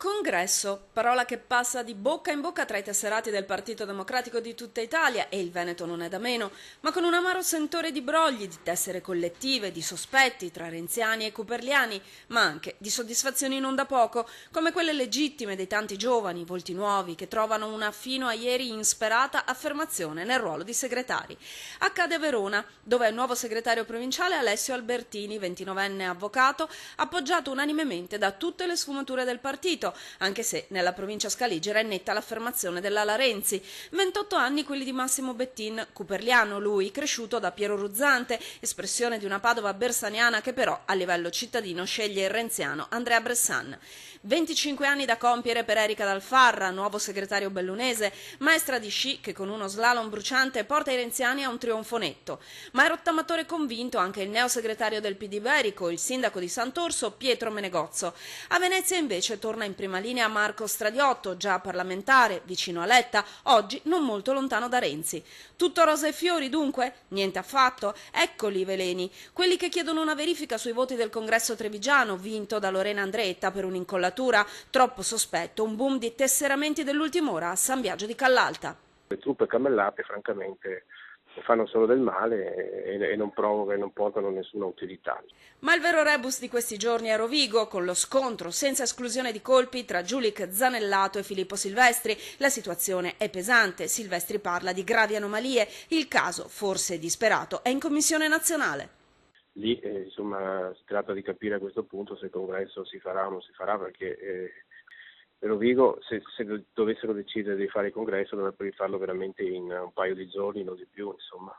Congresso, parola che passa di bocca in bocca tra i tesserati del Partito Democratico di tutta Italia, e il Veneto non è da meno, ma con un amaro sentore di brogli, di tessere collettive, di sospetti tra renziani e cooperliani, ma anche di soddisfazioni non da poco, come quelle legittime dei tanti giovani, volti nuovi, che trovano una fino a ieri insperata affermazione nel ruolo di segretari. Accade a Verona, dove il nuovo segretario provinciale Alessio Albertini, 29enne avvocato, appoggiato unanimemente da tutte le sfumature del partito, anche se nella provincia scaligera è netta l'affermazione dell'ala Renzi. 28 anni quelli di Massimo Bettin, cooperliano lui, cresciuto da Piero Ruzzante, espressione di una Padova bersaniana che però a livello cittadino sceglie il renziano Andrea Bressan. 25 anni da compiere per Erika Dalfarra, nuovo segretario bellunese, maestra di sci che con uno slalom bruciante porta i renziani a un trionfo netto. Ma è rottamatore convinto anche il neosegretario del PD Iberico, il sindaco di Sant'Orso Pietro Menegozzo. A Venezia invece torna in prima linea Marco Stradiotto, già parlamentare, vicino a Letta, oggi non molto lontano da Renzi. Tutto rose e fiori dunque? Niente affatto. Eccoli i veleni, quelli che chiedono una verifica sui voti del congresso trevigiano, vinto da Lorena Andretta per un'incollatura, troppo sospetto, un boom di tesseramenti dell'ultima ora a San Biagio di Callalta. Le truppe cammellate francamente fanno solo del male e non provocano e non portano nessuna utilità. Ma il vero rebus di questi giorni è a Rovigo, con lo scontro senza esclusione di colpi tra Giulic Zanellato e Filippo Silvestri. La situazione è pesante, Silvestri parla di gravi anomalie, il caso, forse disperato, è in commissione nazionale. Lì insomma si tratta di capire a questo punto se il congresso si farà o non si farà, perché Rovigo se dovessero decidere di fare il congresso dovrebbero farlo veramente in un paio di giorni, non di più, insomma.